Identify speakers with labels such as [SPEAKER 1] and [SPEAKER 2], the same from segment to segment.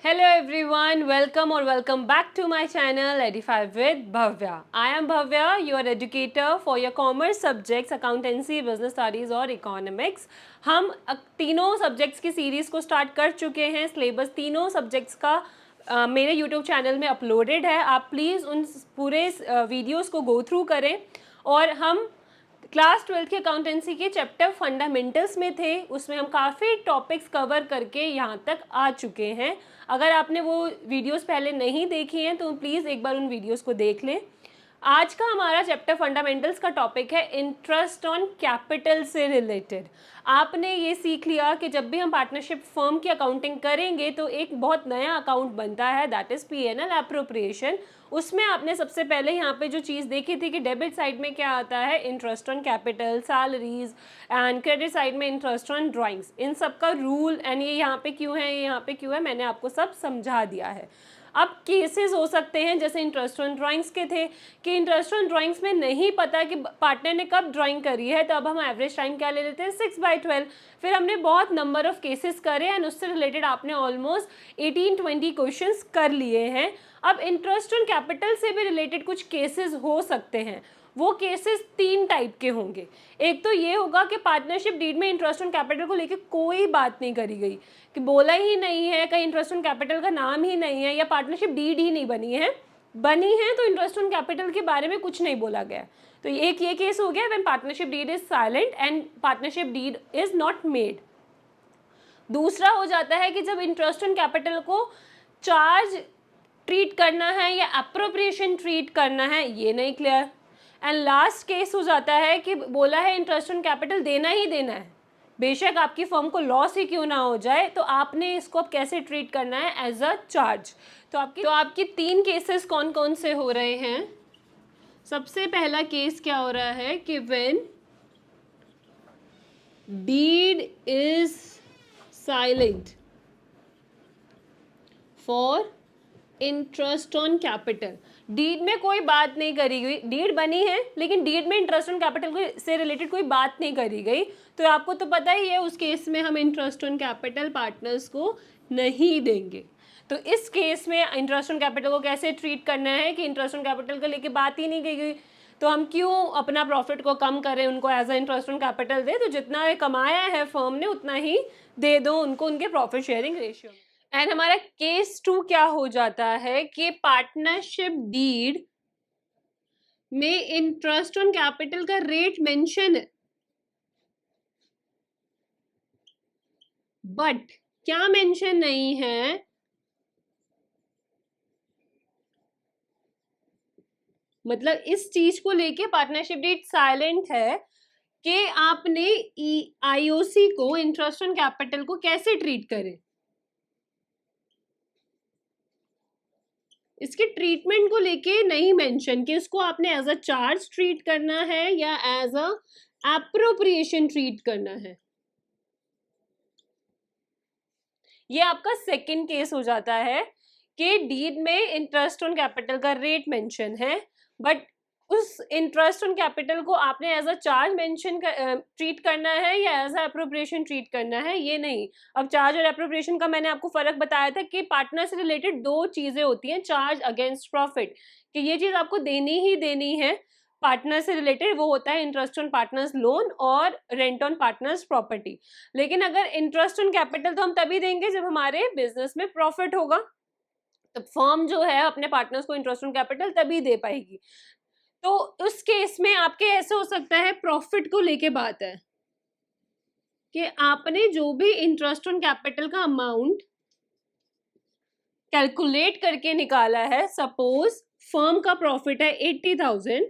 [SPEAKER 1] Hello everyone, welcome or welcome back to my channel Edify with Bhavya. I am Bhavya, your educator for your commerce subjects, accountancy, business studies और economics. हम तीनों subjects की series को start कर चुके हैं. Syllabus तीनों subjects का मेरे यूट्यूब चैनल में अपलोडेड है. आप प्लीज़ उन पूरे वीडियोस को गो थ्रू करें. और हम क्लास 12 की अकाउंटेंसी के चैप्टर फंडामेंटल्स में थे. उसमें हम काफ़ी टॉपिक्स कवर करके यहाँ तक आ चुके हैं. अगर आपने वो वीडियोस पहले नहीं देखी हैं तो प्लीज़ एक बार उन वीडियोस को देख लें. आज का हमारा चैप्टर फंडामेंटल्स का टॉपिक है इंटरेस्ट ऑन कैपिटल से रिलेटेड. आपने ये सीख लिया कि जब भी हम पार्टनरशिप फर्म की अकाउंटिंग करेंगे तो एक बहुत नया अकाउंट बनता है, दैट इज़ P&L एप्रोप्रिएशन. उसमें आपने सबसे पहले यहाँ पे जो चीज़ देखी थी कि डेबिट साइड में क्या आता है, interest on capital, salaries, and credit side में इंटरेस्ट ऑन ड्राइंग्स. इन सब का रूल एंड ये यहाँ पे क्यों है, ये यहाँ पे क्यों है, मैंने आपको सब समझा दिया है. अब केसेस हो सकते हैं जैसे इंटरेस्ट ऑन ड्राइंग्स के थे कि इंटरेस्ट ऑन ड्राइंग्स में नहीं पता कि पार्टनर ने कब ड्राइंग करी है, तो अब हम एवरेज टाइम क्या ले लेते हैं, 6/12. फिर हमने बहुत नंबर ऑफ केसेस करे एंड उससे रिलेटेड आपने ऑलमोस्ट 18-20 क्वेश्चंस कर लिए हैं. अब इंटरेस्ट ऑन कैपिटल से भी रिलेटेड कुछ केसेस हो सकते हैं. वो केसेस 3 टाइप के होंगे. एक तो ये होगा कि पार्टनरशिप डीड में इंटरेस्ट ऑन कैपिटल को लेके कोई बात नहीं करी गई, कि बोला ही नहीं है, कहीं इंटरेस्ट ऑन कैपिटल का नाम ही नहीं है, या पार्टनरशिप डीड ही नहीं बनी है तो इंटरेस्ट ऑन कैपिटल के बारे में कुछ नहीं बोला गया. तो एक ये केस हो गया when partnership deed is silent and partnership deed is not made. दूसरा हो जाता है कि जब इंटरेस्ट ऑन कैपिटल को चार्ज ट्रीट करना है या अप्रोप्रिएशन ट्रीट करना है, ये नहीं क्लियर. एंड लास्ट केस हो जाता है कि बोला है इंटरेस्ट ऑन कैपिटल देना ही देना है, बेशक आपकी फर्म को लॉस ही क्यों ना हो जाए, तो आपने इसको अब कैसे ट्रीट करना है, एज अ चार्ज. तो आपकी 3 केसेस कौन कौन से हो रहे हैं. सबसे पहला केस क्या हो रहा है कि when deed is silent for interest on capital. Deed में कोई बात नहीं करी गई, डीड बनी है लेकिन डीड में इंटरेस्ट ऑन कैपिटल से रिलेटेड कोई बात नहीं करी गई, तो आपको तो पता ही है उस केस में हम इंटरेस्ट ऑन कैपिटल पार्टनर्स को नहीं देंगे. तो इस केस में इंटरेस्ट ऑन कैपिटल को कैसे ट्रीट करना है कि इंटरेस्ट ऑन कैपिटल को लेके बात ही नहीं की गई, तो हम क्यों अपना प्रॉफिट को कम करें, उनको as a interest on capital दे, तो जितना कमाया है फर्म ने उतना ही दे दो उनको उनके प्रॉफिट शेयरिंग रेशियो में. एंड हमारा केस 2 क्या हो जाता है कि पार्टनरशिप डीड में इंटरेस्ट ऑन कैपिटल का रेट मेंशन है, बट क्या मेंशन नहीं है, मतलब इस चीज को लेके पार्टनरशिप डीड साइलेंट है कि आपने आईओसी को, इंटरेस्ट ऑन कैपिटल को कैसे ट्रीट करें. इसके ट्रीटमेंट को लेके नहीं मेंशन कि इसको आपने एज अ चार्ज ट्रीट करना है या एज अ एप्रोप्रिएशन ट्रीट करना है. ये आपका सेकंड केस हो जाता है कि डीड में इंटरेस्ट ऑन कैपिटल का रेट मेंशन है, बट उस इंटरेस्ट ऑन कैपिटल को आपने as a charge mention treat करना है या एज अ एप्रोप्रिएशन ट्रीट करना है, ये नहीं. अब चार्ज और एप्रोप्रिएशन का मैंने आपको फर्क बताया था कि पार्टनर से रिलेटेड 2 चीजें होती हैं, चार्ज अगेंस्ट प्रॉफिट, कि ये चीज आपको देनी ही देनी है. पार्टनर से रिलेटेड वो होता है इंटरेस्ट ऑन पार्टनर्स लोन और रेंट ऑन पार्टनर्स प्रॉपर्टी. लेकिन अगर इंटरेस्ट ऑन कैपिटल तो हम तभी देंगे जब हमारे बिजनेस में प्रॉफिट होगा, तो फर्म जो है अपने पार्टनर्स को इंटरेस्ट ऑन कैपिटल तभी दे पाएगी. तो उस केस में आपके ऐसे हो सकता है, प्रॉफिट को लेके बात है कि आपने जो भी इंटरेस्ट ऑन कैपिटल का अमाउंट कैलकुलेट करके निकाला है, सपोज फर्म का प्रॉफिट है 80,000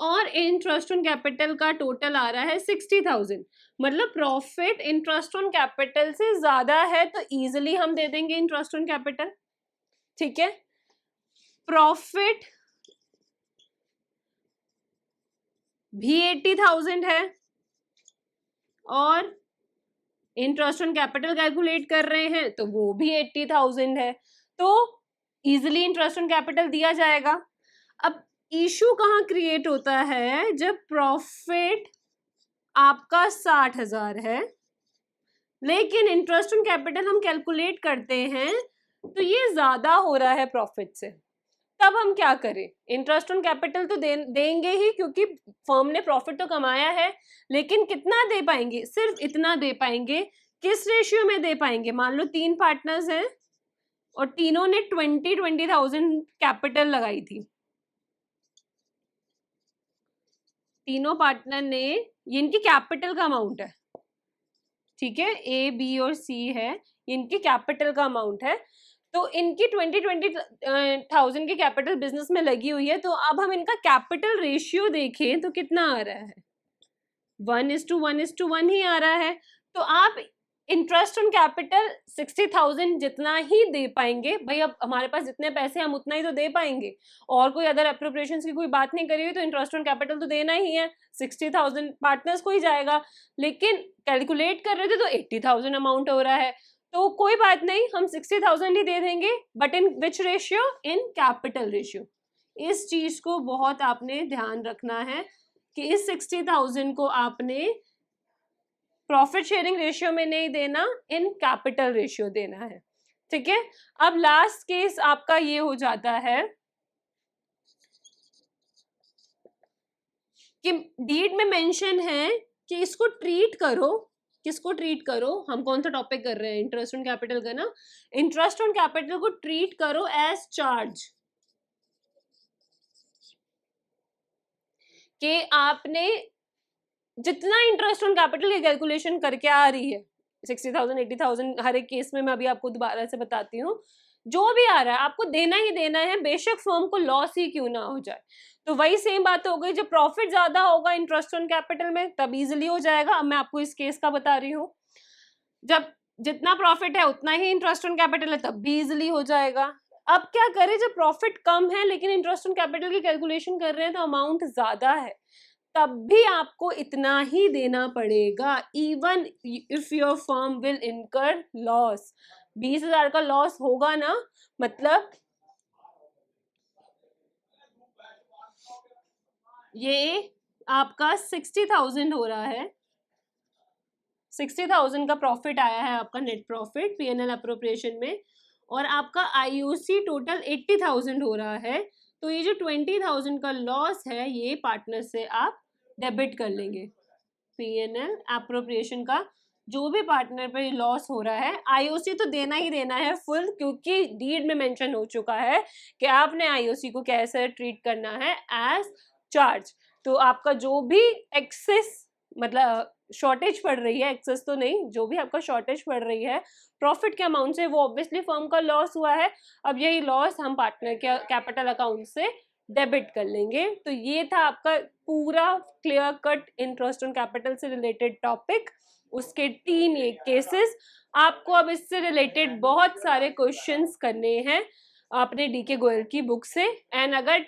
[SPEAKER 1] और इंटरेस्ट ऑन कैपिटल का टोटल आ रहा है 60,000, मतलब प्रॉफिट इंटरेस्ट ऑन कैपिटल से ज्यादा है, तो इजीली हम दे देंगे इंटरेस्ट ऑन कैपिटल. ठीक है, प्रॉफिट भी 80,000 है और इंटरेस्ट ऑन कैपिटल कैलकुलेट कर रहे हैं तो वो भी 80,000 है, तो इजीली इंटरेस्ट ऑन कैपिटल दिया जाएगा. अब इशू कहाँ क्रिएट होता है, जब प्रॉफिट आपका 60,000 है लेकिन इंटरेस्ट ऑन कैपिटल हम कैलकुलेट करते हैं तो ये ज्यादा हो रहा है प्रॉफिट से, तब हम क्या करें? इंटरेस्ट ऑन कैपिटल तो देंगे ही, क्योंकि फर्म ने प्रॉफिट तो कमाया है, लेकिन कितना दे पाएंगे? सिर्फ इतना दे पाएंगे। किस रेशियो में दे पाएंगे? मान लो 3 पार्टनर्स हैं और तीनों ने 20,000 कैपिटल लगाई थी। तीनों पार्टनर ने, ये इनकी कैपिटल का अमाउंट है, ठीक है, ए बी और सी है, इनकी कैपिटल का अमाउंट है। तो इनकी 20,000 की कैपिटल बिजनेस में लगी हुई है। तो अब हम इनका कैपिटल रेशियो देखें तो कितना आ रहा है? 1:1:1 ही आ रहा है। तो आप इंटरेस्ट ऑन कैपिटल 60,000 जितना ही दे पाएंगे। भाई अब हमारे पास जितने पैसे हम उतना ही तो दे पाएंगे, और कोई अदर अप्रोप्रिएशन की कोई बात नहीं करी हुई, तो इंटरेस्ट ऑन कैपिटल तो देना ही है, 60,000 पार्टनर्स को ही जाएगा। लेकिन कैलकुलेट कर रहे थे तो 80,000 अमाउंट हो रहा है, तो कोई बात नहीं, हम 60,000 ही दे देंगे, but in which ratio? In capital ratio. इस चीज को बहुत आपने ध्यान रखना है कि इस 60,000 को आपने प्रॉफिट शेयरिंग रेशियो में नहीं देना, इन कैपिटल रेशियो देना है, ठीक है। अब लास्ट केस आपका ये हो जाता है कि डीड में मेंशन है कि इसको ट्रीट करो। किसको ट्रीट करो? हम कौन सा टॉपिक कर रहे हैं? इंटरेस्ट ऑन कैपिटल का ना। इंटरेस्ट ऑन कैपिटल को ट्रीट करो एज चार्ज, कि आपने जितना इंटरेस्ट ऑन कैपिटल की कैलकुलेशन करके आ रही है, 60,000 80,000 हर एक केस में, मैं अभी आपको दोबारा से बताती हूँ, जो भी आ रहा है आपको देना ही देना है, बेशक फर्म को लॉस ही क्यों ना हो जाए। तो वही सेम बात हो गई, जब प्रॉफिट ज्यादा होगा इंटरेस्ट ऑन कैपिटल में तब इजिली हो जाएगा। अब मैं आपको इस केस का बता रही हूँ, जब जितना प्रॉफिट है उतना ही इंटरेस्ट ऑन कैपिटल है तब भी इजिली हो जाएगा। अब क्या करें जब प्रॉफिट कम है लेकिन इंटरेस्ट ऑन कैपिटल की कैलकुलेशन कर रहे हैं तो अमाउंट ज्यादा है, तब भी आपको इतना ही देना पड़ेगा, even if your firm will इनकर लॉस। 20,000 का लॉस होगा ना, मतलब ये आपका 60,000 हो रहा है, 60,000 का प्रॉफिट आया है आपका नेट प्रॉफिट पीएनएल अप्रोप्रिएशन में, और आपका आईओसी टोटल 80,000 हो रहा है। तो ये जो 20,000 का लॉस है ये पार्टनर से आप डेबिट कर लेंगे। पीएनएल अप्रोप्रिएशन का जो भी पार्टनर पे लॉस हो रहा है, आईओसी तो देना ही देना है फुल, क्योंकि डीड में मेंशन हो चुका है कि आपने आईओसी को कैसे ट्रीट करना है, एज चार्ज। तो आपका जो भी एक्सेस, मतलब शॉर्टेज पड़ रही है, एक्सेस तो नहीं, जो भी आपका शॉर्टेज पड़ रही है प्रॉफिट के अमाउंट से, वो ऑब्वियसली फर्म का लॉस हुआ है। अब यही लॉस हम पार्टनर के कैपिटल अकाउंट से डेबिट कर लेंगे। तो ये था आपका पूरा clear cut interest on capital से रिलेटेड टॉपिक, उसके 3 ये केसेस। आपको अब इससे रिलेटेड बहुत सारे क्वेश्चंस करने हैं आपने डीके गोयल की बुक से। एंड अगर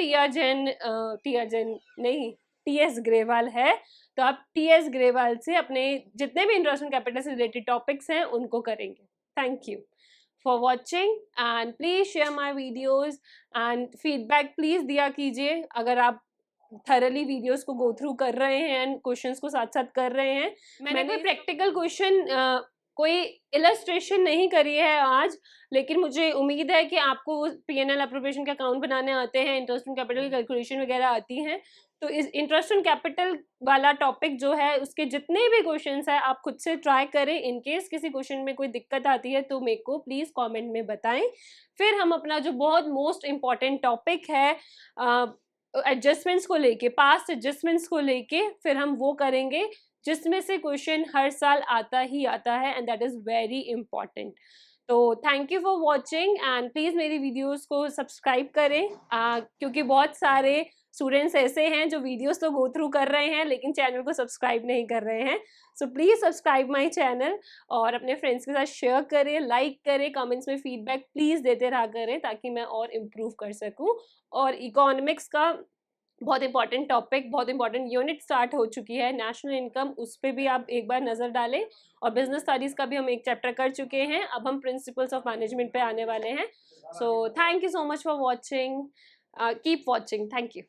[SPEAKER 1] टीएस ग्रेवाल है तो आप टीएस ग्रेवाल से अपने जितने भी इंटरेस्ट ऑन कैपिटल से रिलेटेड टॉपिक्स हैं उनको करेंगे। Thank you for watching and please share my videos and feedback please दिया कीजिए। अगर आप थरली वीडियोस को गो थ्रू कर रहे हैं एंड क्वेश्चंस को साथ साथ कर रहे हैं, मैंने कोई प्रैक्टिकल क्वेश्चन कोई इलस्ट्रेशन नहीं करी है आज, लेकिन मुझे उम्मीद है कि आपको पीएनएल अप्रोप्रिएशन के अकाउंट बनाने आते हैं, इंटरेस्ट ऑन कैपिटल की कैलकुलेशन वगैरह आती हैं। तो इस इंटरेस्ट ऑन कैपिटल वाला टॉपिक जो है उसके जितने भी क्वेश्चंस हैं आप खुद से ट्राई करें। इन केस किसी क्वेश्चन में कोई दिक्कत आती है तो मेरे को प्लीज़ कमेंट में बताएं। फिर हम अपना जो बहुत मोस्ट इम्पॉर्टेंट टॉपिक है एडजस्टमेंट्स को लेके, पास्ट एडजस्टमेंट्स को लेके, फिर हम वो करेंगे जिसमें से क्वेश्चन हर साल आता ही आता है, and that is very important. तो thank you for watching and please मेरी वीडियोस को सब्सक्राइब करें, क्योंकि बहुत सारे स्टूडेंट्स ऐसे हैं जो वीडियोस तो गो थ्रू कर रहे हैं लेकिन चैनल को सब्सक्राइब नहीं कर रहे हैं। So please subscribe my channel और अपने फ्रेंड्स के साथ शेयर करें, लाइक करें, कमेंट्स में फीडबैक प्लीज़ देते रहा करें ताकि मैं और इम्प्रूव कर सकूं। और इकोनॉमिक्स का बहुत इंपॉर्टेंट टॉपिक, बहुत इंपॉर्टेंट यूनिट स्टार्ट हो चुकी है, नेशनल इनकम, उस पर भी आप एक बार नज़र डालें। और बिजनेस स्टडीज़ का भी हम एक चैप्टर कर चुके हैं, अब हम प्रिंसिपल्स ऑफ मैनेजमेंट पे आने वाले हैं। So thank you so much for watching, keep watching, thank you.